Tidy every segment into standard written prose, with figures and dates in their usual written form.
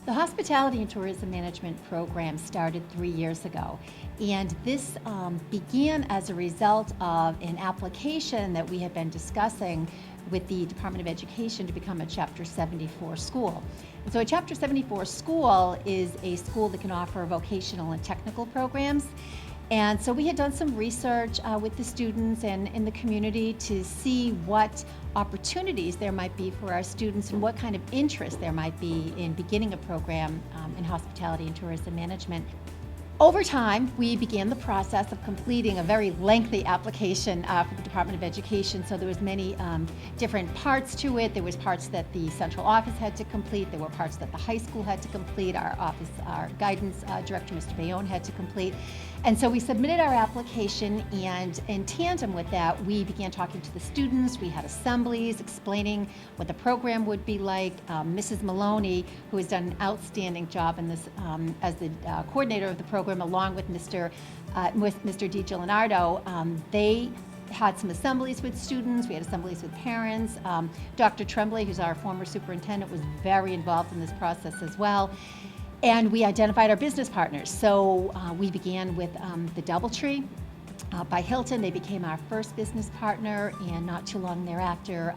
The Hospitality and Tourism Management program started 3 years ago, and this began as a result of an application that we had been discussing with the Department of Education to become a Chapter 74 school. And so a Chapter 74 school is a school that can offer vocational and technical programs. And so we had done some research with the students and in the community to see what opportunities there might be for our students and what kind of interest there might be in beginning a program in hospitality and tourism management. Over time, we began the process of completing a very lengthy application for the Department of Education. So there was many different parts to it. There was parts that the central office had to complete. There were parts that the high school had to complete. Our guidance director, Mr. Bayonne, had to complete. And so we submitted our application, and in tandem with that, we began talking to the students. We had assemblies explaining what the program would be like. Mrs. Maloney, who has done an outstanding job in this as the coordinator of the program, along with Mr. DiGianardo, they had some assemblies with students. We had assemblies with parents. Dr. Tremblay, who's our former superintendent, was very involved in this process as well. And we identified our business partners. So we began with the Doubletree by Hilton. They became our first business partner, and not too long thereafter,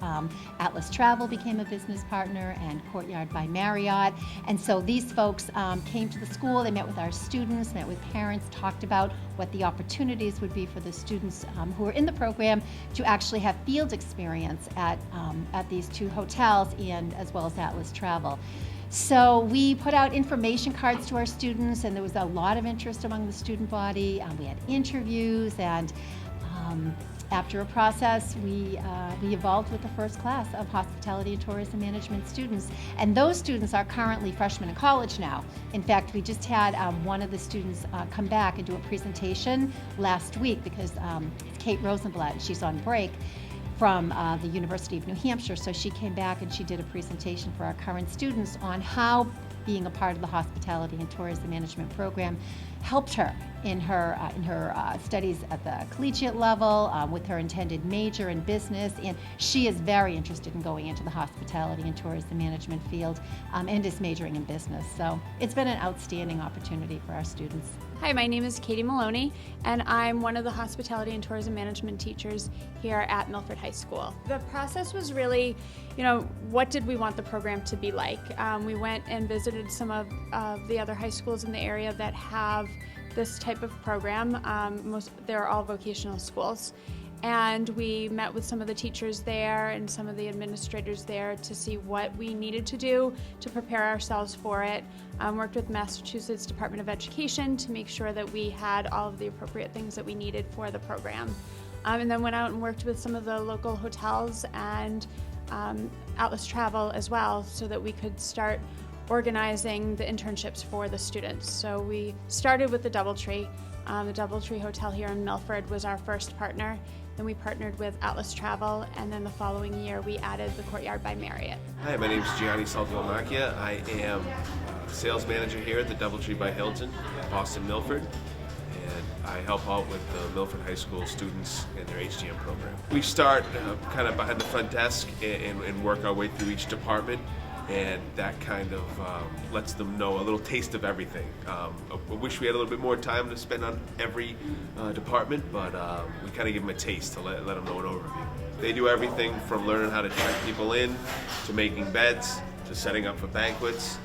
Atlas Travel became a business partner, and Courtyard by Marriott. And so these folks came to the school. They met with our students, met with parents, talked about what the opportunities would be for the students who are in the program to actually have field experience at these two hotels, and as well as Atlas Travel. So we put out information cards to our students, and there was a lot of interest among the student body. We had interviews, and after a process, we evolved with the first class of hospitality and tourism management students. And those students are currently freshmen in college now. In fact, we just had one of the students come back and do a presentation last week because it's Kate Rosenblatt, and she's on break from the University of New Hampshire. So she came back and she did a presentation for our current students on how being a part of the hospitality and tourism management program helped her in her studies at the collegiate level with her intended major in business, and she is very interested in going into the hospitality and tourism management field and is majoring in business. So it's been an outstanding opportunity for our students. Hi, my name is Katie Maloney, and I'm one of the hospitality and tourism management teachers here at Milford High School. The process was really, what did we want the program to be like? We went and visited some of the other high schools in the area that have this type of program. They're all vocational schools. And we met with some of the teachers there and some of the administrators there to see what we needed to do to prepare ourselves for it. Worked with Massachusetts Department of Education to make sure that we had all of the appropriate things that we needed for the program. And then went out and worked with some of the local hotels and Atlas Travel as well, so that we could start organizing the internships for the students. So we started with the Doubletree. The Doubletree Hotel here in Milford was our first partner. Then we partnered with Atlas Travel, and then the following year we added the Courtyard by Marriott. Hi, my name is Gianni Salvamacchia. I am sales manager here at the Doubletree by Hilton, Boston, Milford. And I help out with the Milford High School students in their HGM program. We start kind of behind the front desk and work our way through each department. And that kind of lets them know a little taste of everything. I wish we had a little bit more time to spend on every department, but we kind of give them a taste to let them know an overview. They do everything from learning how to check people in, to making beds, to setting up for banquets,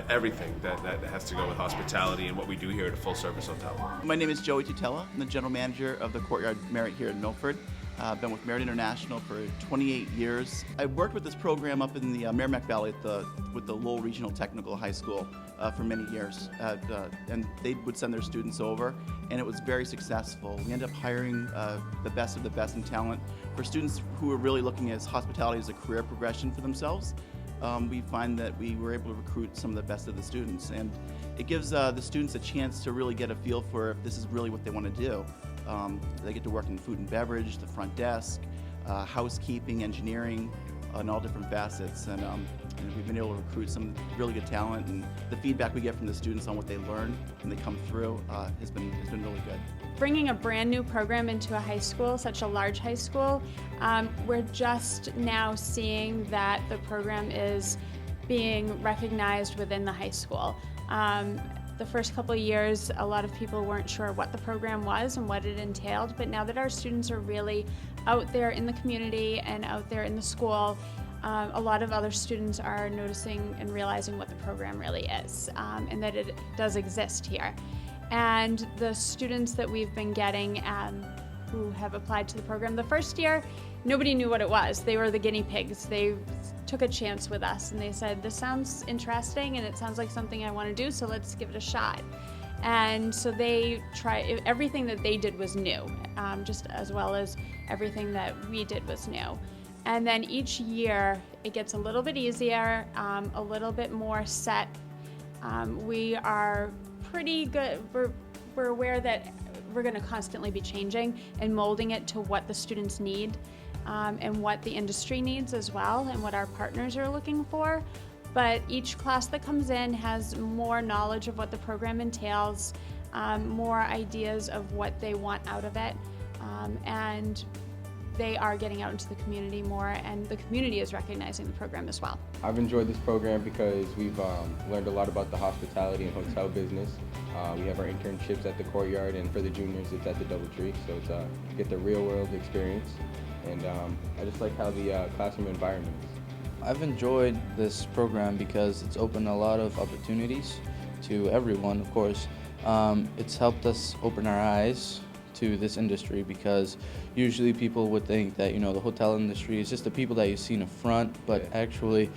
everything that has to go with hospitality and what we do here at a full-service hotel. My name is Joey Tutela. I'm the general manager of the Courtyard Marriott here in Milford. I've been with Marriott International for 28 years. I worked with this program up in the Merrimack Valley with the Lowell Regional Technical High School for many years. And they would send their students over, and it was very successful. We ended up hiring the best of the best in talent for students who were really looking at hospitality as a career progression for themselves. We find that we were able to recruit some of the best of the students, and it gives the students a chance to really get a feel for if this is really what they want to do. They get to work in food and beverage, the front desk, housekeeping, engineering, and all different facets. And we've been able to recruit some really good talent, and the feedback we get from the students on what they learn when they come through has been really good. Bringing a brand new program into a high school, such a large high school, we're just now seeing that the program is being recognized within the high school. The first couple of years, a lot of people weren't sure what the program was and what it entailed, but now that our students are really out there in the community and out there in the school, a lot of other students are noticing and realizing what the program really is, and that it does exist here. And the students that we've been getting who have applied to the program the first year, nobody knew what it was. They were the guinea pigs. They took a chance with us and they said, this sounds interesting and it sounds like something I want to do, so let's give it a shot. And so they tried, everything that they did was new, just as well as everything that we did was new. And then each year it gets a little bit easier, a little bit more set. We are pretty good, we're aware that we're going to constantly be changing and molding it to what the students need, and what the industry needs as well, and what our partners are looking for. But each class that comes in has more knowledge of what the program entails, more ideas of what they want out of it, and they are getting out into the community more, and the community is recognizing the program as well. I've enjoyed this program because we've learned a lot about the hospitality and hotel business. We have our internships at the Courtyard, and for the juniors it's at the DoubleTree, so it's get the real world experience. And I just like how the classroom environment is. I've enjoyed this program because it's opened a lot of opportunities to everyone, of course. It's helped us open our eyes to this industry, because usually people would think that, you know, the hotel industry is just the people that you see in the front, but actually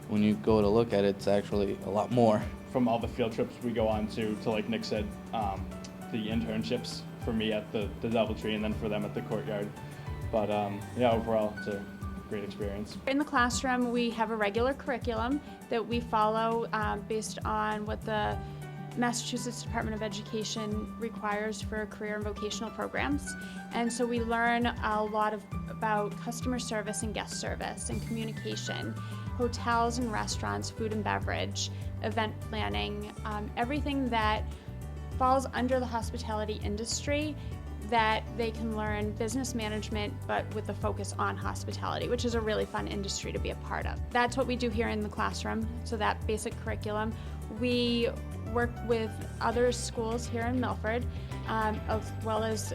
when you go to look at it, it's actually a lot more. From all the field trips we go on to like Nick said, the internships for me at the DoubleTree and then for them at the Courtyard. But yeah, overall it's a great experience. In the classroom, we have a regular curriculum that we follow based on what the Massachusetts Department of Education requires for career and vocational programs. And so we learn a lot about customer service and guest service and communication, hotels and restaurants, food and beverage, event planning, everything that falls under the hospitality industry, that they can learn business management, but with the focus on hospitality, which is a really fun industry to be a part of. That's what we do here in the classroom, so that basic curriculum. We work with other schools here in Milford, as well as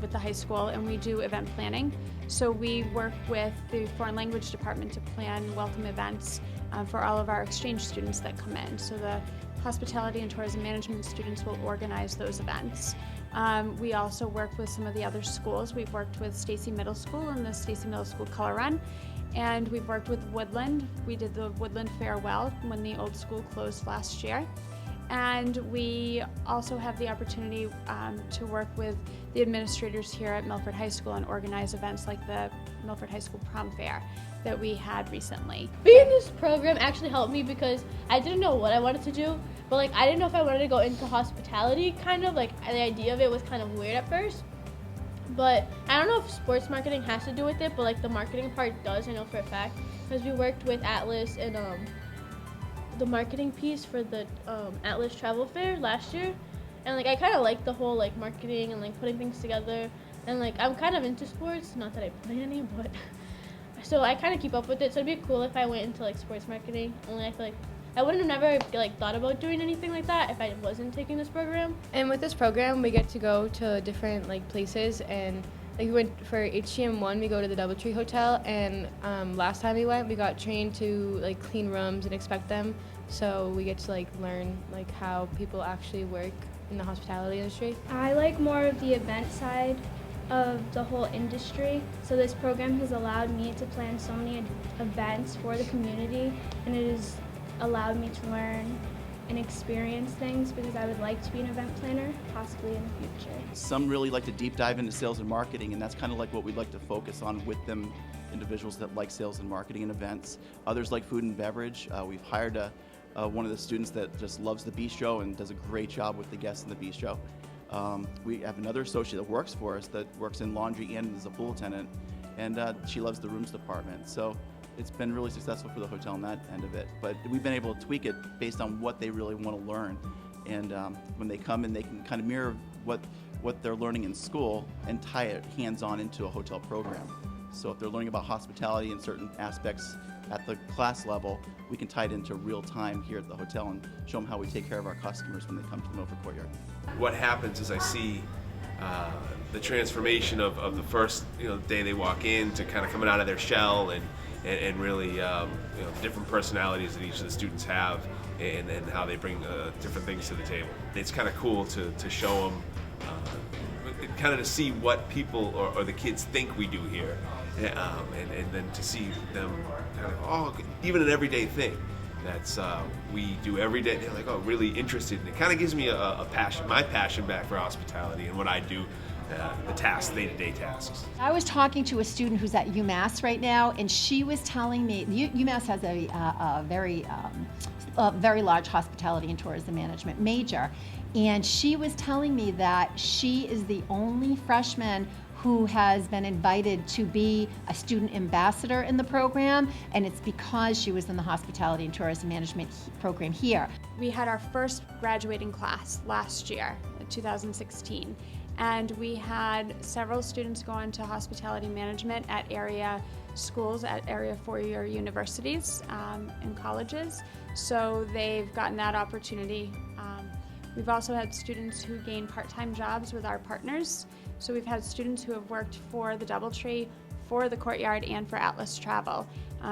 with the high school, and we do event planning. So we work with the foreign language department to plan welcome events for all of our exchange students that come in. So the hospitality and tourism management students will organize those events. We also work with some of the other schools. We've worked with Stacy Middle School and the Stacy Middle School Color Run, and we've worked with Woodland. We did the Woodland Farewell when the old school closed last year. And we also have the opportunity to work with the administrators here at Milford High School and organize events like the Milford High School Prom Fair that we had recently. Being in this program actually helped me because I didn't know what I wanted to do, but like I didn't know if I wanted to go into hospitality, kind of like the idea of it was kind of weird at first. But I don't know if sports marketing has to do with it, but like the marketing part does, I know for a fact, because we worked with Atlas and the marketing piece for the Atlas Travel Fair last year, and like I kind of like the whole like marketing and like putting things together, and like I'm kind of into sports, not that I play any, but so I kind of keep up with it. So it'd be cool if I went into like sports marketing. Only I feel like I wouldn't have never like thought about doing anything like that if I wasn't taking this program. And with this program, we get to go to different like places, and like we went for HGM1, we go to the DoubleTree Hotel, and last time we went, we got trained to like clean rooms and inspect them. So we get to like learn like how people actually work in the hospitality industry. I like more of the event side of the whole industry. So this program has allowed me to plan so many events for the community, and it has allowed me to learn and experience things because I would like to be an event planner, possibly in the future. Some really like to deep dive into sales and marketing, and that's kind of like what we'd like to focus on with them, individuals that like sales and marketing and events. Others like food and beverage. We've hired one of the students that just loves the bistro and does a great job with the guests in the bistro. We have another associate that works for us that works in laundry and is a pool attendant, and she loves the rooms department. So it's been really successful for the hotel on that end of it. But we've been able to tweak it based on what they really want to learn. And when they come in, they can kind of mirror what they're learning in school and tie it hands-on into a hotel program. So if they're learning about hospitality and certain aspects at the class level, we can tie it into real time here at the hotel and show them how we take care of our customers when they come to the Milford Courtyard. What happens is I see the transformation of the first day they walk in to kind of coming out of their shell and really the different personalities that each of the students have and how they bring different things to the table. It's kind of cool to show them, kind of to see what people or the kids think we do here, and then to see them kind of, even an everyday thing that's we do every day. They're like, really interested, and it kind of gives me a passion, my passion back for hospitality and what I do, the tasks, day-to-day tasks. I was talking to a student who's at UMass right now, and she was telling me UMass has a very large hospitality and tourism management major, and she was telling me that she is the only freshman who has been invited to be a student ambassador in the program, and it's because she was in the hospitality and tourism management program here. We had our first graduating class last year, 2016, and we had several students go into hospitality management at area schools, at area four-year universities and colleges, so they've gotten that opportunity. We've also had students who gain part-time jobs with our partners. So we've had students who have worked for the DoubleTree, for the Courtyard, and for Atlas Travel.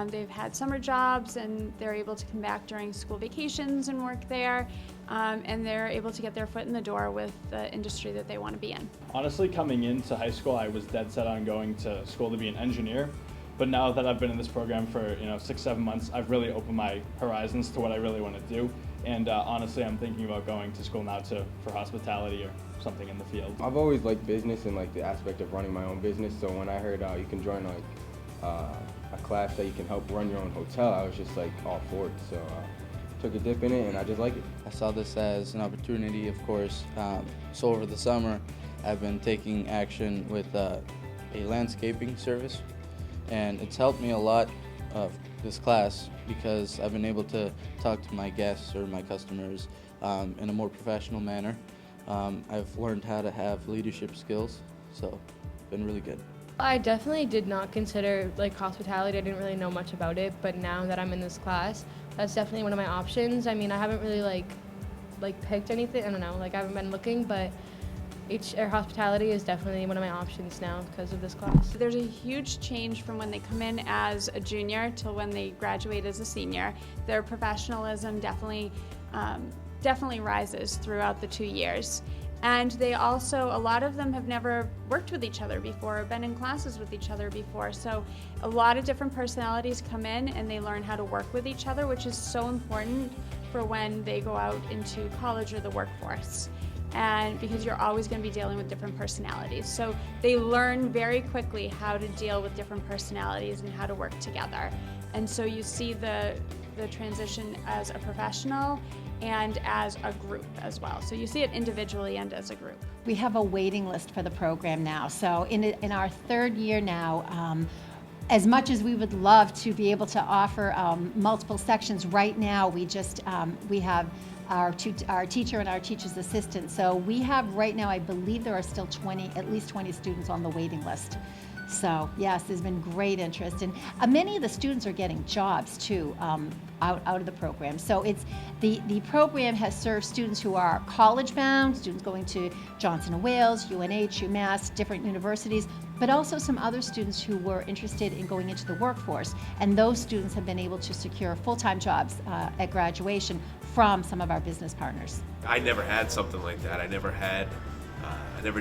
They've had summer jobs, and they're able to come back during school vacations and work there, and they're able to get their foot in the door with the industry that they want to be in. Honestly, coming into high school, I was dead set on going to school to be an engineer. But now that I've been in this program for 6-7 months, I've really opened my horizons to what I really want to do. And honestly, I'm thinking about going to school now for hospitality or something in the field. I've always liked business and the aspect of running my own business. So when I heard you can join a class that you can help run your own hotel, I was just all for it. So took a dip in it, and I just like it. I saw this as an opportunity, of course. So over the summer, I've been taking action with a landscaping service, and it's helped me a lot of this class because I've been able to talk to my guests or my customers in a more professional manner. I've learned how to have leadership skills, so it's been really good. I definitely did not consider hospitality. I didn't really know much about it, but now that I'm in this class, that's definitely one of my options. I mean, I haven't really picked anything. I don't know, I haven't been looking, but hospitality is definitely one of my options now because of this class. There's a huge change from when they come in as a junior till when they graduate as a senior. Their professionalism definitely rises throughout the 2 years. And they also, a lot of them have never worked with each other before or been in classes with each other before. So a lot of different personalities come in and they learn how to work with each other, which is so important for when they go out into college or the workforce. And because you're always going to be dealing with different personalities. So they learn very quickly how to deal with different personalities and how to work together. And so you see the transition as a professional and as a group as well. So you see it individually and as a group. We have a waiting list for the program now. So in our third year now, as much as we would love to be able to offer multiple sections, right now we have our teacher and our teacher's assistant. So we have right now, I believe there are still at least 20 students on the waiting list. So yes, there's been great interest, and many of the students are getting jobs too out of the program. So it's the program has served students who are college bound, students going to Johnson & Wales, UNH, UMass, different universities, but also some other students who were interested in going into the workforce, and those students have been able to secure full-time jobs at graduation from some of our business partners. I never had something like that. I never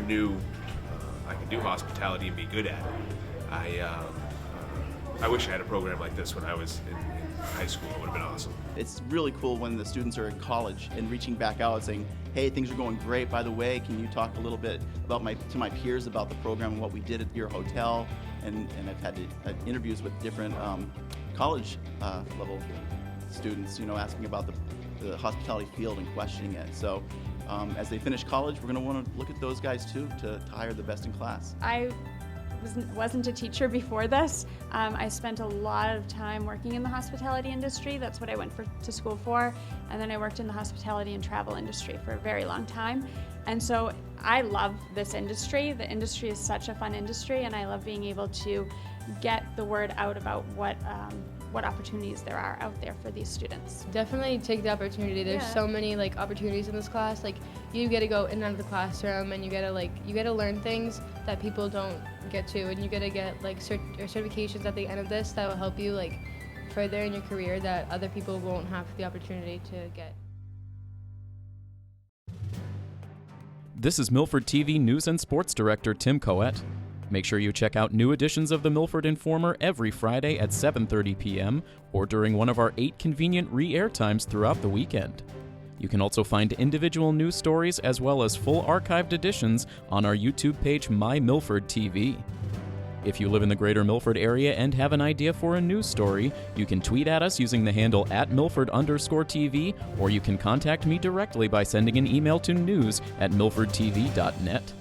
knew I could do hospitality and be good at it. I wish I had a program like this when I was in high school. It would have been awesome. It's really cool when the students are in college and reaching back out and saying, hey, things are going great. By the way, can you talk a little bit about to my peers about the program and what we did at your hotel? And I've had interviews with different college level students, asking about the hospitality field and questioning it. So as they finish college, we're going to want to look at those guys too to hire the best in class. I wasn't a teacher before this. I spent a lot of time working in the hospitality industry. That's what I went to school for. And then I worked in the hospitality and travel industry for a very long time. And so I love this industry. The industry is such a fun industry, and I love being able to get the word out about what what opportunities there are out there for these students. Definitely take the opportunity. There's Yeah. so many like opportunities in this class. Like you get to go in and out of the classroom, and you get to learn things that people don't get to, and you get to get like certifications at the end of this that will help you like further in your career that other people won't have the opportunity to get. This is Milford TV News and Sports Director Tim Coet. Make sure you check out new editions of the Milford Informer every Friday at 7:30 p.m. or during one of our 8 convenient re-air times throughout the weekend. You can also find individual news stories as well as full archived editions on our YouTube page My Milford TV. If you live in the greater Milford area and have an idea for a news story, you can tweet at us using the handle @Milford_TV, or you can contact me directly by sending an email to news@milfordtv.net.